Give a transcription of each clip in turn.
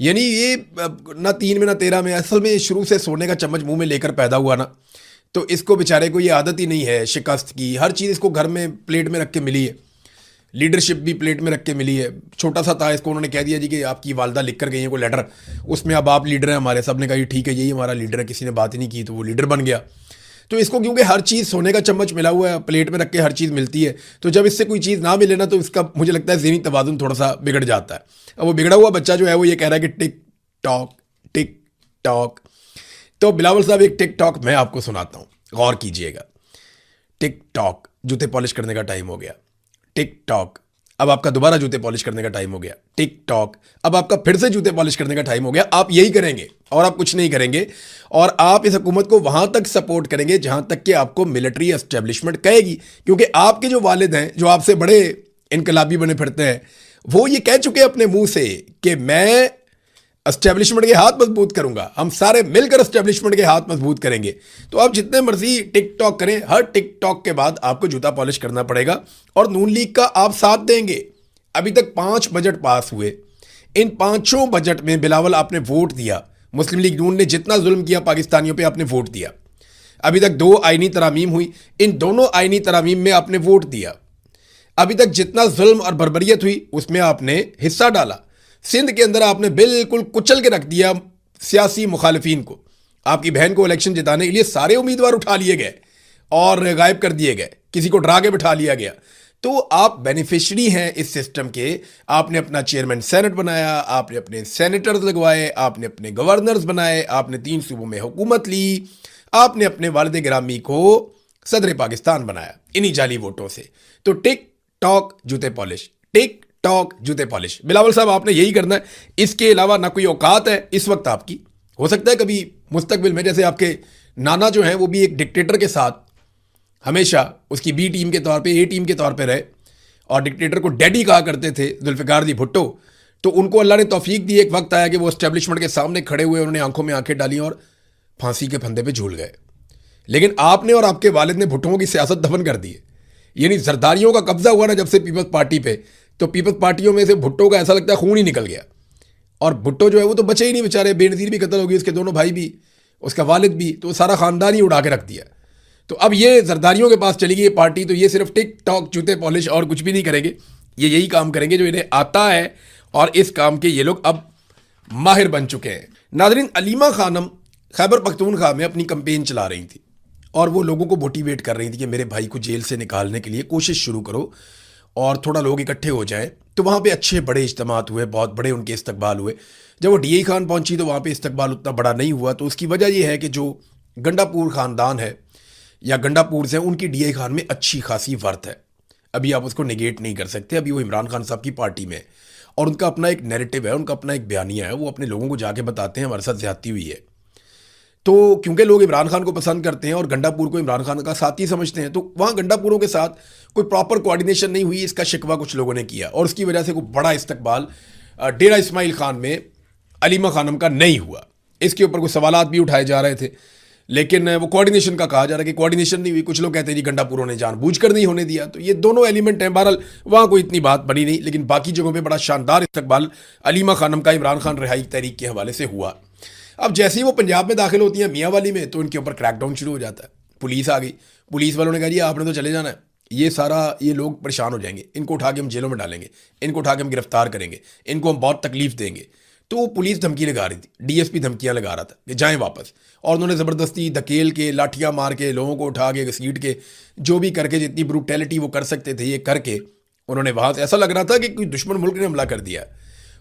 یعنی یہ نہ 3 میں نہ 13 میں، اصل میں شروع سے سونے کا چمچ منہ میں لے کر پیدا ہوا نا، تو اس کو بیچارے کو یہ عادت ہی نہیں ہے شکست کی. ہر چیز اس کو گھر میں پلیٹ میں رکھ کے ملی ہے، لیڈرشپ بھی پلیٹ میں رکھ کے ملی ہے. چھوٹا سا تھا، اس کو انہوں نے کہہ دیا جی کہ آپ کی والدہ لکھ کر گئی ہیں کوئی لیٹر، اس میں اب آپ لیڈر ہیں ہمارے. سب نے کہا یہ ٹھیک ہے، یہی ہمارا لیڈر ہے. کسی نے بات ہی نہیں کی تو وہ لیڈر بن گیا. تو اس کو کیونکہ ہر چیز سونے کا چمچ ملا ہوا ہے، پلیٹ میں رکھ کے ہر چیز ملتی ہے، تو جب اس سے کوئی چیز نہ ملے نا تو اس کا مجھے لگتا ہے ذہنی توازن تھوڑا سا بگڑ جاتا ہے. اب وہ بگڑا ہوا بچہ جو ہے وہ یہ کہہ رہا ہے کہ ٹک ٹاک ٹک ٹاک. تو بلاول صاحب ایک ٹک ٹاک میں آپ کو سناتا ہوں، غور کیجئے گا. ٹک ٹاک، جوتے پالش کرنے کا ٹائم ہو گیا. ٹک ٹاک، اب آپ کا دوبارہ جوتے پالش کرنے کا ٹائم ہو گیا. ٹک ٹاک، اب آپ کا پھر سے جوتے پالش کرنے کا ٹائم ہو گیا. آپ یہی کریں گے اور آپ کچھ نہیں کریں گے، اور آپ اس حکومت کو وہاں تک سپورٹ کریں گے جہاں تک کہ آپ کو ملٹری اسٹیبلشمنٹ کہے گی. کیونکہ آپ کے جو والد ہیں جو آپ سے بڑے انقلابی بنے پھرتے ہیں، وہ یہ کہہ چکے اپنے منہ سے کہ میں اسٹیبلشمنٹ کے ہاتھ مضبوط کروں گا، ہم سارے مل کر اسٹیبلشمنٹ کے ہاتھ مضبوط کریں گے. تو آپ جتنے مرضی ٹک ٹاک کریں، ہر ٹک ٹاک کے بعد آپ کو جوتا پالش کرنا پڑے گا، اور نون لیگ کا آپ ساتھ دیں گے. ابھی تک 5 بجٹ پاس ہوئے، ان 5 بجٹ میں بلاول آپ نے ووٹ دیا. مسلم لیگ نون نے جتنا ظلم کیا پاکستانیوں پہ آپ نے ووٹ دیا. ابھی تک 2 آئینی ترامیم ہوئی، ان دونوں آئینی ترامیم میں آپ نے ووٹ دیا. ابھی تک جتنا ظلم اور بربریت ہوئی اس میں آپ نے حصہ ڈالا. سندھ کے اندر آپ نے بالکل کچل کے رکھ دیا سیاسی مخالفین کو. آپ کی بہن کو الیکشن جتانے کے لیے سارے امیدوار اٹھا لیے گئے اور غائب کر دیے گئے، کسی کو ڈرا کے بٹھا لیا گیا. تو آپ بینیفیشری ہیں اس سسٹم کے. آپ نے اپنا چیئرمین سینٹ بنایا، آپ نے اپنے سینیٹرز لگوائے، آپ نے اپنے گورنرز بنائے، آپ نے 3 صوبوں میں حکومت لی، آپ نے اپنے والد گرامی کو صدر پاکستان بنایا انہی جعلی ووٹوں سے. تو ٹک ٹاک جوتے پالش، ٹک ٹاک جوتے پالش. بلاول صاحب آپ نے یہی کرنا ہے، اس کے علاوہ نہ کوئی اوقات ہے اس وقت آپ کی. ہو سکتا ہے کبھی مستقبل میں، جیسے آپ کے نانا جو ہیں وہ بھی ایک ڈکٹیٹر کے ساتھ ہمیشہ اس کی بی ٹیم کے طور پہ، اے ٹیم کے طور پہ رہے، اور ڈکٹیٹر کو ڈیڈی کہا کرتے تھے ذوالفقار دی بھٹو. تو ان کو اللہ نے توفیق دی، ایک وقت آیا کہ وہ اسٹیبلشمنٹ کے سامنے کھڑے ہوئے، انہوں نے آنکھوں میں آنکھیں ڈالی اور پھانسی کے پھندے پہ جھول گئے. لیکن آپ نے اور آپ کے والد نے بھٹوؤں کی سیاست دفن کر دی ہے. یعنی زرداریوں کا قبضہ ہوا نا جب سے پیپلز پارٹی پہ، تو پیپلز پارٹیوں میں سے بھٹو کا ایسا لگتا ہے خون ہی نکل گیا. اور بھٹو جو ہے وہ تو بچے ہی نہیں بیچارے، بے نظیر بھی قتل ہو گئی، اس کے دونوں بھائی بھی، اس کا والد بھی، تو سارا خاندان ہی اڑا کے رکھ دیا. تو اب یہ زرداریوں کے پاس چلی گئی یہ پارٹی. تو یہ صرف ٹک ٹاک جوتے پالش اور کچھ بھی نہیں کریں گے. یہ یہی کام کریں گے جو انہیں آتا ہے، اور اس کام کے یہ لوگ اب ماہر بن چکے ہیں. ناظرین، علیمہ خانم خیبر پختونخوا میں اپنی کمپین چلا رہی تھی، اور وہ لوگوں کو موٹیویٹ کر رہی تھی کہ میرے بھائی کو جیل سے نکالنے کے لیے کوشش شروع کرو اور تھوڑا لوگ اکٹھے ہو جائیں. تو وہاں پہ اچھے بڑے اجتماعات ہوئے، بہت بڑے ان کے استقبال ہوئے. جب وہ ڈی اے خان پہنچی تو وہاں پہ استقبال اتنا بڑا نہیں ہوا. تو اس کی وجہ یہ ہے کہ جو گنڈا پور خاندان ہے یا گنڈا پورز ہیں، ان کی ڈی اے خان میں اچھی خاصی ورت ہے. ابھی آپ اس کو نگیٹ نہیں کر سکتے. ابھی وہ عمران خان صاحب کی پارٹی میں، اور ان کا اپنا ایک نیریٹو ہے، ان کا اپنا ایک بیانیہ ہے. وہ اپنے لوگوں کو جا کے بتاتے ہیں ہمارے ساتھ زیادتی ہوئی ہے. تو کیونکہ لوگ عمران خان کو پسند کرتے ہیں اور گنڈا پور کو عمران خان کا ساتھی سمجھتے ہیں، تو وہاں گنڈا پوروں کے ساتھ کوئی پراپر کوارڈینیشن نہیں ہوئی. اس کا شکوہ کچھ لوگوں نے کیا، اور اس کی وجہ سے کوئی بڑا استقبال ڈیرہ اسماعیل خان میں علیمہ خانم کا نہیں ہوا. اس کے اوپر کوئی سوالات بھی اٹھائے جا رہے تھے، لیکن وہ کوارڈینیشن کا کہا جا رہا ہے کہ کوارڈینیشن نہیں ہوئی. کچھ لوگ کہتے ہیں جی گنڈا پوروں نے جان بوجھ کر نہیں ہونے دیا. تو یہ دونوں ایلیمنٹ ہیں. بہرحال وہاں کوئی اتنی بات بنی نہیں، لیکن باقی جگہوں پہ بڑا شاندار استقبال علیمہ خانم کا عمران خان رہائی تحریک کے حوالے سے ہوا. اب جیسے ہی وہ پنجاب میں داخل ہوتی ہیں میاں والی میں، تو ان کے اوپر کریک ڈاؤن شروع ہو جاتا ہے. پولیس آ گئی، پولیس والوں نے کہا جی آپ نے تو چلے جانا ہے، یہ لوگ پریشان ہو جائیں گے، ان کو اٹھا کے ہم جیلوں میں ڈالیں گے، ان کو اٹھا کے ہم گرفتار کریں گے، ان کو ہم بہت تکلیف دیں گے. تو پولیس دھمکی لگا رہی تھی، ڈی ایس پی دھمکیاں لگا رہا تھا کہ جائیں واپس. اور انہوں نے زبردستی دھکیل کے، لاٹھیاں مار کے، لوگوں کو اٹھا کے گھسیٹ کے، جو بھی کر کے، جتنی بروٹیلٹی وہ کر سکتے تھے یہ کر کے انہوں نے وہاں سے، ایسا لگ رہا تھا کہ کوئی دشمن ملک نے حملہ کر دیا.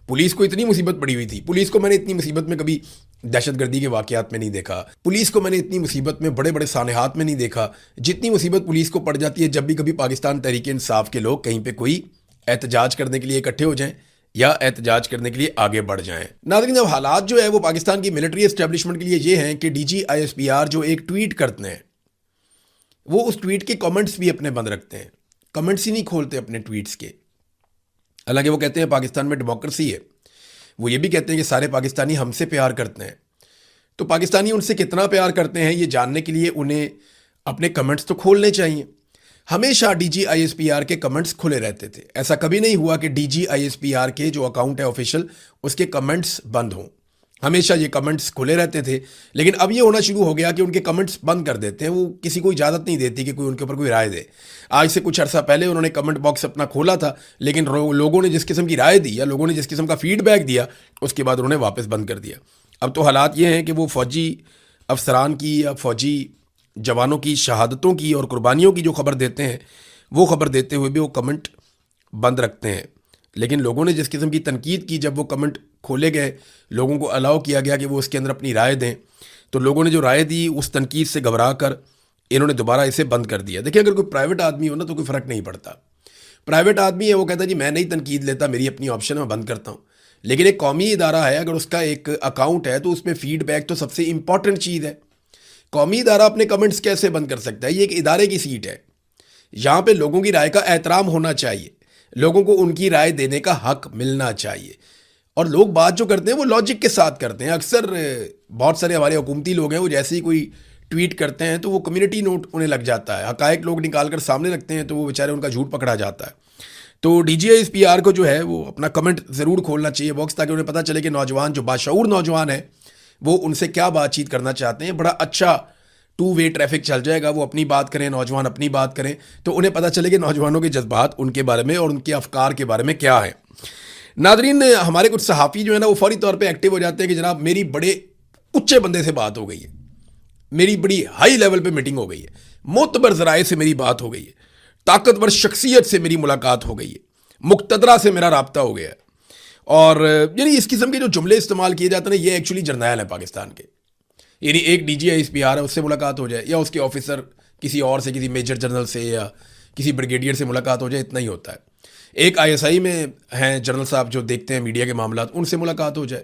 پولیس کو اتنی مصیبت پڑی ہوئی تھی. پولیس کو میں نے اتنی مصیبت میں کبھی دہشت گردی کے واقعات میں نہیں دیکھا. پولیس کو میں نے اتنی مصیبت میں بڑے بڑے سانحات میں نہیں دیکھا جتنی مصیبت پولیس کو پڑ جاتی ہے جب بھی کبھی پاکستان تحریک انصاف کے لوگ کہیں پہ کوئی احتجاج کرنے کے لیے اکٹھے ہو جائیں یا احتجاج کرنے کے لیے آگے بڑھ جائیں. ناظرین، اب حالات جو ہے وہ پاکستان کی ملٹری اسٹیبلشمنٹ کے لیے یہ ہیں کہ D G I S P R جو ایک ٹویٹ کرتے ہیں، وہ اس ٹویٹ کے کمنٹس بھی اپنے بند رکھتے ہیں. کمنٹس ہی نہیں کھولتے اپنے ٹویٹس کے. حالانکہ وہ کہتے ہیں پاکستان میں ڈیموکریسی ہے. وہ یہ بھی کہتے ہیں کہ سارے پاکستانی ہم سے پیار کرتے ہیں. تو پاکستانی ان سے کتنا پیار کرتے ہیں یہ جاننے کے لیے انہیں اپنے کمنٹس تو کھولنے چاہیے. ہمیشہ D G I S P R کے کمنٹس کھلے رہتے تھے. ایسا کبھی نہیں ہوا کہ D G I S P R کے جو اکاؤنٹ ہے آفیشیل اس کے کمنٹس بند ہوں. ہمیشہ یہ کمنٹس کھلے رہتے تھے. لیکن اب یہ ہونا شروع ہو گیا کہ ان کے کمنٹس بند کر دیتے ہیں. وہ کسی کو اجازت نہیں دیتی کہ کوئی ان کے اوپر کوئی رائے دے. آج سے کچھ عرصہ پہلے انہوں نے کمنٹ باکس اپنا کھولا تھا, لیکن لوگوں نے جس قسم کی رائے دی یا لوگوں نے جس قسم کا فیڈ بیک دیا اس کے بعد انہوں نے واپس بند کر دیا. اب تو حالات یہ ہیں کہ وہ فوجی افسران کی یا فوجی جوانوں کی شہادتوں کی اور قربانیوں کی جو خبر دیتے ہیں وہ خبر دیتے ہوئے بھی وہ کمنٹ بند رکھتے ہیں. لیکن لوگوں نے جس قسم کی تنقید کی, جب وہ کمنٹ کھولے گئے, لوگوں کو الاؤ کیا گیا کہ وہ اس کے اندر اپنی رائے دیں, تو لوگوں نے جو رائے دی اس تنقید سے گھبرا کر انہوں نے دوبارہ اسے بند کر دیا. دیکھیں, اگر کوئی پرائیویٹ آدمی ہو نا تو کوئی فرق نہیں پڑتا. پرائیویٹ آدمی ہے, وہ کہتا ہے جی میں نہیں تنقید لیتا, میری اپنی آپشن ہے, میں بند کرتا ہوں. لیکن ایک قومی ادارہ ہے, اگر اس کا ایک اکاؤنٹ ہے تو اس میں فیڈ بیک تو سب سے امپورٹنٹ چیز ہے. قومی ادارہ اپنے کمنٹس کیسے بند کر سکتا ہے؟ یہ ایک ادارے کی سیٹ ہے. یہاں پہ لوگوں کی رائے کا احترام ہونا چاہیے, لوگوں کو ان کی رائے دینے کا حق ملنا چاہیے. اور لوگ بات جو کرتے ہیں وہ لاجک کے ساتھ کرتے ہیں. اکثر بہت سارے ہمارے حکومتی لوگ ہیں, وہ جیسے ہی کوئی ٹویٹ کرتے ہیں تو وہ کمیونٹی نوٹ انہیں لگ جاتا ہے, حقائق لوگ نکال کر سامنے رکھتے ہیں تو وہ بیچارے ان کا جھوٹ پکڑا جاتا ہے. تو D G I S P R کو جو ہے وہ اپنا کمنٹ ضرور کھولنا چاہیے باکس, تاکہ انہیں پتہ چلے کہ نوجوان جو باشعور نوجوان ہیں وہ ان سے کیا بات چیت کرنا چاہتے ہیں. بڑا اچھا 2 وے ٹریفک چل جائے گا. وہ اپنی بات کریں, نوجوان اپنی بات کریں, تو انہیں پتہ چلے کہ نوجوانوں کے جذبات ان کے بارے میں اور ان کے افکار کے بارے میں کیا ہیں. ناظرین, ہمارے کچھ صحافی جو ہے نا وہ فوری طور پہ ایکٹیو ہو جاتے ہیں کہ جناب میری بڑے اونچے بندے سے بات ہو گئی ہے, میری بڑی ہائی لیول پہ میٹنگ ہو گئی ہے, معتبر ذرائع سے میری بات ہو گئی ہے, طاقتور شخصیت سے میری ملاقات ہو گئی ہے, مقتدرہ سے میرا رابطہ ہو گیا ہے. اور یعنی اس قسم کے جو جملے استعمال کیے جاتے ہیں نا, یہ ایکچولی جرنیل ہیں پاکستان کے. یعنی ایک D G I S P R ہے, اس سے ملاقات ہو جائے, یا اس کے آفیسر کسی اور سے, کسی میجر جنرل سے یا کسی بریگیڈیئر سے ملاقات ہو جائے, اتنا ہی ہوتا ہے. ایک آئی ایس آئی میں ہیں جنرل صاحب جو دیکھتے ہیں میڈیا کے معاملات, ان سے ملاقات ہو جائے,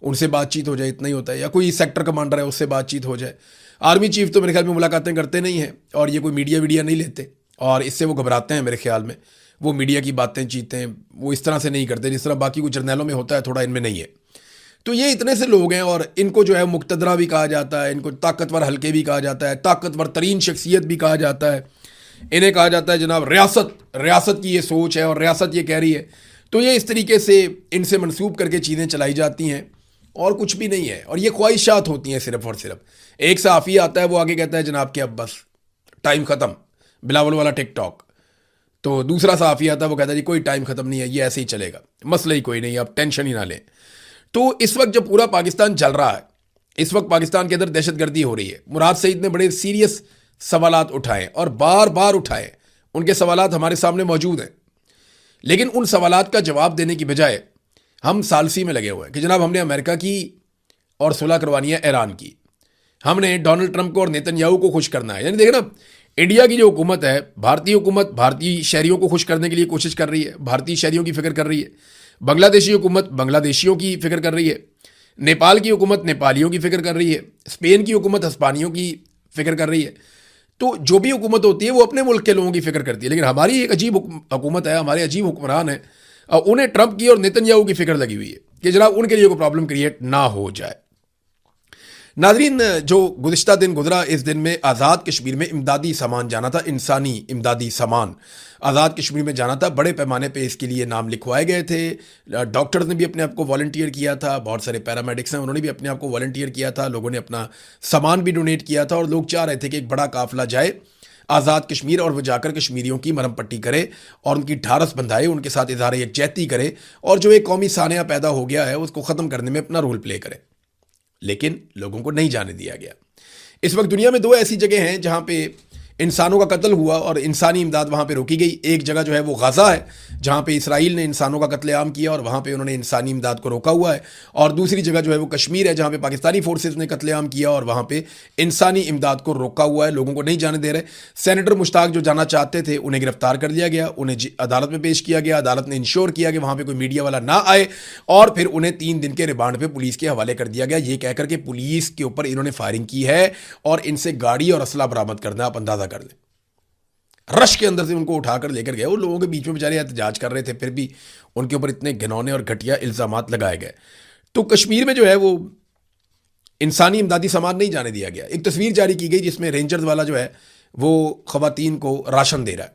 ان سے بات چیت ہو جائے, اتنا ہی ہوتا ہے. یا کوئی سیکٹر کمانڈر ہے اس سے بات چیت ہو جائے. آرمی چیف تو میرے خیال میں ملاقاتیں کرتے نہیں ہیں, اور یہ کوئی میڈیا ویڈیا نہیں لیتے, اور اس سے وہ گھبراتے ہیں میرے خیال میں. وہ میڈیا کی باتیں چیتیں وہ اس طرح سے نہیں کرتے جس طرح باقی کوئی جرنیلوں میں ہوتا ہے, تھوڑا ان میں نہیں ہے. تو یہ اتنے سے لوگ ہیں, اور ان کو جو ہے مقتدرہ بھی کہا جاتا ہے, ان کو طاقتور حلقے بھی کہا جاتا ہے, طاقتور ترین شخصیت بھی کہا جاتا ہے. انہیں کہا جاتا ہے جناب ریاست کی یہ سوچ ہے اور ریاست یہ کہہ رہی ہے. تو یہ اس طریقے سے ان سے منسوب کر کے چیزیں چلائی جاتی ہیں, اور کچھ بھی نہیں ہے. اور یہ خواہشات ہوتی ہیں صرف اور صرف. ایک صحافی آتا ہے, وہ آگے کہتا ہے جناب کہ اب بس ٹائم ختم, بلاول والا ٹک ٹاک. تو دوسرا صحافی آتا ہے, وہ کہتا ہے جی کوئی ٹائم ختم نہیں ہے, یہ ایسے ہی چلے گا, مسئلہ ہی کوئی نہیں, آپ ٹینشن ہی نہ لیں. تو اس وقت جب پورا پاکستان چل رہا ہے, اس وقت پاکستان کے اندر دہشت گردی ہو رہی ہے, مراد سعید نے بڑے سیریس سوالات اٹھائے اور بار بار اٹھائے. ان کے سوالات ہمارے سامنے موجود ہیں, لیکن ان سوالات کا جواب دینے کی بجائے ہم ثالثی میں لگے ہوئے ہیں کہ جناب ہم نے امریکہ کی اور صلح کروانی ہے ایران کی, ہم نے ڈونلڈ ٹرمپ کو اور نیتن یاہو کو خوش کرنا ہے. یعنی دیکھیں نا, انڈیا کی جو حکومت ہے, بھارتی حکومت بھارتی شہریوں کو خوش کرنے کے لیے کوشش کر رہی ہے, بھارتی شہریوں کی فکر کر رہی ہے. بنگلہ دیشی حکومت بنگلہ دیشیوں کی فکر کر رہی ہے. نیپال کی حکومت نیپالیوں کی فکر کر رہی ہے. اسپین کی حکومت ہسپانیوں کی فکر کر رہی ہے. تو جو بھی حکومت ہوتی ہے وہ اپنے ملک کے لوگوں کی فکر کرتی ہے. لیکن ہماری ایک عجیب حکومت ہے, ہمارے عجیب حکمران ہیں, انہیں ٹرمپ کی اور نیتن یاہو کی فکر لگی ہوئی ہے کہ جناب ان کے لیے کوئی پرابلم کریٹ نہ ہو جائے. ناظرین, جو گزشتہ دن گزرا, اس دن میں آزاد کشمیر میں امدادی سامان جانا تھا, انسانی امدادی سامان آزاد کشمیر میں جانا تھا. بڑے پیمانے پہ اس کے لیے نام لکھوائے گئے تھے. ڈاکٹرز نے بھی اپنے آپ کو والنٹیئر کیا تھا, بہت سارے پیرامیڈکس ہیں, انہوں نے بھی اپنے آپ کو والنٹیئر کیا تھا, لوگوں نے اپنا سامان بھی ڈونیٹ کیا تھا, اور لوگ چاہ رہے تھے کہ ایک بڑا قافلہ جائے آزاد کشمیر, اور وہ جا کر کشمیریوں کی مرہم پٹی کرے اور ان کی ڈھارس بندھائے, ان کے ساتھ اظہار یکجہتی کرے, اور جو ایک قومی سانحہ پیدا ہو گیا ہے اس کو ختم کرنے میں اپنا رول پلے کرے. لیکن لوگوں کو نہیں جانے دیا گیا. اس وقت دنیا میں 2 ایسی جگہ ہیں جہاں پہ انسانوں کا قتل ہوا اور انسانی امداد وہاں پہ روکی گئی. ایک جگہ جو ہے وہ غزہ ہے, جہاں پہ اسرائیل نے انسانوں کا قتل عام کیا اور وہاں پہ انہوں نے انسانی امداد کو روکا ہوا ہے. اور دوسری جگہ جو ہے وہ کشمیر ہے, جہاں پہ پاکستانی فورسز نے قتل عام کیا اور وہاں پہ انسانی امداد کو روکا ہوا ہے, لوگوں کو نہیں جانے دے رہے. سینیٹر مشتاق جو جانا چاہتے تھے انہیں گرفتار کر لیا گیا, انہیں عدالت میں پیش کیا گیا. عدالت نے انشور کیا کہ وہاں پہ کوئی میڈیا والا نہ آئے, اور پھر انہیں 3 دن کے ریمانڈ پہ پولیس کے حوالے کر دیا گیا, یہ کہہ کر کہ پولیس کے اوپر انہوں نے فائرنگ کی ہے اور ان سے گاڑی اور اسلحہ برآمد کرنا. آپ اندازہ کر لیں, رش کے اندر سے ان کو اٹھا کر لے کر گئے. وہ لوگوں کے بیچ میں بیچارے احتجاج کر رہے تھے, پھر بھی ان کے اوپر اتنے گھنونے اور گھٹیا الزامات لگائے گئے. تو کشمیر میں جو ہے وہ انسانی امدادی سامان نہیں جانے دیا گیا. ایک تصویر جاری کی گئی جس میں رینجرز والا جو ہے وہ خواتین کو راشن دے رہا ہے۔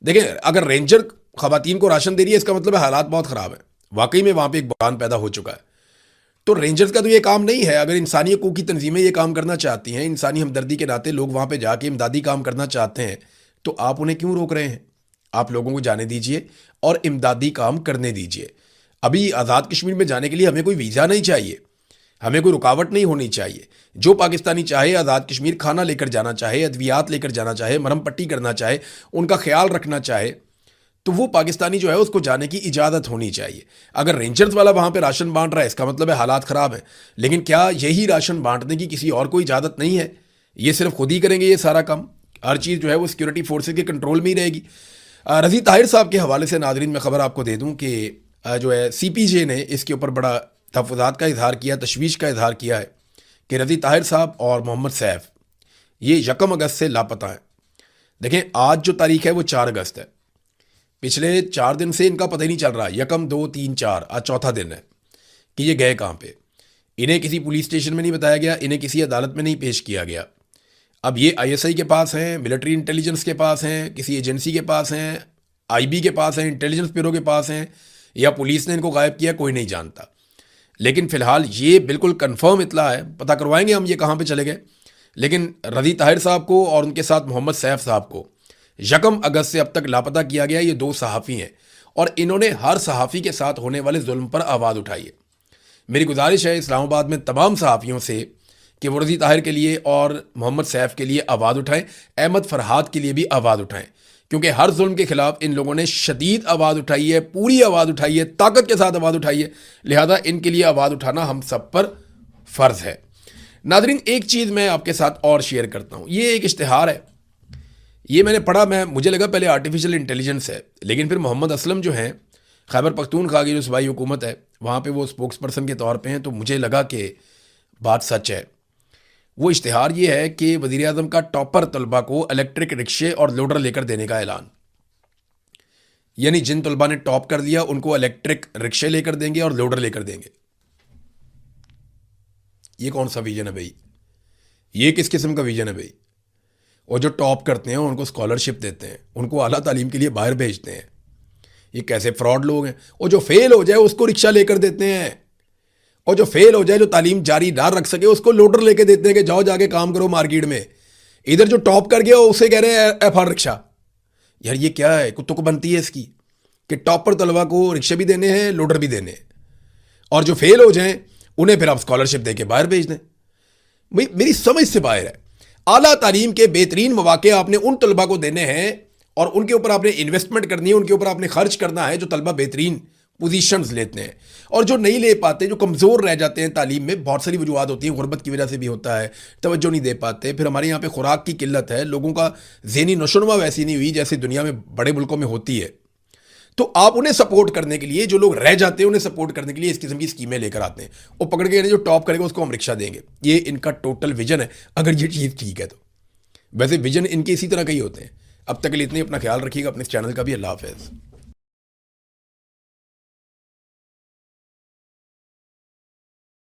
دیکھیں اگر رینجر خواتین کو راشن دے رہی ہے اس کا مطلب ہے حالات بہت خراب ہیں، واقعی میں وہاں پہ ایک بحران پیدا ہو چکا ہے۔ تو رینجرز کا تو یہ کام نہیں ہے۔ اگر انسانی حقوق کی تنظیمیں یہ کام کرنا چاہتی ہیں، انسانی ہمدردی کے ناطے لوگ وہاں پہ جا کے امدادی کام کرنا چاہتے ہیں، تو آپ انہیں کیوں روک رہے ہیں؟ آپ لوگوں کو جانے دیجئے اور امدادی کام کرنے دیجئے۔ ابھی آزاد کشمیر میں جانے کے لیے ہمیں کوئی ویزا نہیں چاہیے، ہمیں کوئی رکاوٹ نہیں ہونی چاہیے۔ جو پاکستانی چاہے آزاد کشمیر کھانا لے کر جانا چاہے، ادویات لے کر جانا چاہے، مرہم پٹی کرنا چاہے، ان کا خیال رکھنا چاہے، تو وہ پاکستانی جو ہے اس کو جانے کی اجازت ہونی چاہیے۔ اگر رینجرز والا وہاں پہ راشن بانٹ رہا ہے اس کا مطلب ہے حالات خراب ہیں، لیکن کیا یہی راشن بانٹنے کی کسی اور کو اجازت نہیں ہے؟ یہ صرف خود ہی کریں گے یہ سارا کام؟ ہر چیز جو ہے وہ سیکورٹی فورسز کے کنٹرول میں ہی رہے گی۔ رضی طاہر صاحب کے حوالے سے ناظرین میں خبر آپ کو دے دوں کہ جو ہے سی پی جے نے اس کے اوپر بڑا تحفظات کا اظہار کیا، تشویش کا اظہار کیا ہے کہ رضی طاہر صاحب اور محمد سیف یہ 1 اگست سے لاپتہ ہیں۔ دیکھیں آج جو تاریخ ہے وہ 4 اگست ہے، پچھلے 4 دن سے ان کا پتہ ہی نہیں چل رہا، 1 2 3 4 آج چوتھا دن ہے کہ یہ گئے کہاں پہ۔ انہیں کسی پولیس اسٹیشن میں نہیں بتایا گیا، انہیں کسی عدالت میں نہیں پیش کیا گیا۔ اب یہ آئی ایس آئی کے پاس ہیں، ملٹری انٹیلیجنس کے پاس ہیں، کسی ایجنسی کے پاس ہیں، آئی بی کے پاس ہیں، انٹیلیجنس بیورو کے پاس ہیں، یا پولیس نے ان کو غائب کیا، کوئی نہیں جانتا۔ لیکن فی الحال یہ بالکل کنفرم اطلاع ہے، پتہ کروائیں گے ہم یہ کہاں پہ چلے گئے، لیکن رضی طاہر صاحب کو اور ان کے ساتھ محمد سیف صاحب کو 1 اگست سے اب تک لاپتہ کیا گیا۔ یہ 2 صحافی ہیں اور انہوں نے ہر صحافی کے ساتھ ہونے والے ظلم پر آواز اٹھائی ہے۔ میری گزارش ہے اسلام آباد میں تمام صحافیوں سے کہ وہ رضی طاہر کے لیے اور محمد سیف کے لیے آواز اٹھائیں، احمد فرحات کے لیے بھی آواز اٹھائیں، کیونکہ ہر ظلم کے خلاف ان لوگوں نے شدید آواز اٹھائی ہے، پوری آواز اٹھائی ہے، طاقت کے ساتھ آواز اٹھائی ہے، لہذا ان کے لیے آواز اٹھانا ہم سب پر فرض ہے۔ ناظرین ایک چیز میں آپ کے ساتھ اور شیئر کرتا ہوں، یہ ایک اشتہار ہے، یہ میں نے پڑھا، مجھے لگا پہلے آرٹیفیشل انٹیلیجنس ہے، لیکن پھر محمد اسلم جو ہیں خیبر پختونخوا کی جو صوبائی حکومت ہے وہاں پہ وہ اسپوکس پرسن کے طور پہ ہیں، تو مجھے لگا کہ بات سچ ہے۔ وہ اشتہار یہ ہے کہ وزیر اعظم کا ٹاپر طلبہ کو الیکٹرک رکشے اور لوڈر لے کر دینے کا اعلان، یعنی جن طلبہ نے ٹاپ کر دیا ان کو الیکٹرک رکشے لے کر دیں گے اور لوڈر لے کر دیں گے۔ یہ کون سا ویژن ہے بھائی؟ یہ کس قسم کا ویژن ہے بھائی؟ اور جو ٹاپ کرتے ہیں ان کو اسکالرشپ دیتے ہیں، ان کو اعلیٰ تعلیم کے لیے باہر بھیجتے ہیں، یہ کیسے فراڈ لوگ ہیں؟ اور جو فیل ہو جائے اس کو رکشہ لے کر دیتے ہیں، اور جو فیل ہو جائے جو تعلیم جاری نہ رکھ سکے اس کو لوڈر لے کے دیتے ہیں کہ جاؤ جا کے کام کرو مارکیٹ میں۔ ادھر جو ٹاپ کر گیا اسے کہہ رہے ہیں ایف آر رکشہ۔ یار یہ کیا ہے؟ کتوں کو بنتی ہے اس کی کہ ٹاپر طلبہ کو رکشے بھی دینے ہیں، لوڈر بھی دینے ہیں، اور جو فیل ہو جائیں انہیں پھر آپ اسکالرشپ دے کے باہر بھیج دیں۔ میری سمجھ سے باہر ہے۔ اعلیٰ تعلیم کے بہترین مواقع آپ نے ان طلبہ کو دینے ہیں اور ان کے اوپر آپ نے انویسٹمنٹ کرنی ہے، ان کے اوپر آپ نے خرچ کرنا ہے جو طلبہ بہترین پوزیشنز لیتے ہیں، اور جو نہیں لے پاتے، جو کمزور رہ جاتے ہیں تعلیم میں، بہت ساری وجوہات ہوتی ہیں، غربت کی وجہ سے بھی ہوتا ہے، توجہ نہیں دے پاتے، پھر ہمارے یہاں پہ خوراک کی قلت ہے، لوگوں کا ذہنی نشوونما ویسی نہیں ہوئی جیسے دنیا میں بڑے ملکوں میں ہوتی ہے، تو آپ انہیں سپورٹ کرنے کے لیے، جو لوگ رہ جاتے ہیں انہیں سپورٹ کرنے کے لیے اس قسم کی اسکیمیں لے کر آتے ہیں، اور پکڑ کے جو ٹاپ کرے گا اس کو ہم رکشہ دیں گے۔ یہ ان کا ٹوٹل ویژن ہے، اگر یہ چیز ٹھیک ہے تو۔ ویسے ویژن ان کے اسی طرح کے ہی ہوتے ہیں۔ اب تک کے لیے اتنے، اپنا خیال رکھیے گا، اپنے اس چینل کا بھی۔ اللہ حافظ۔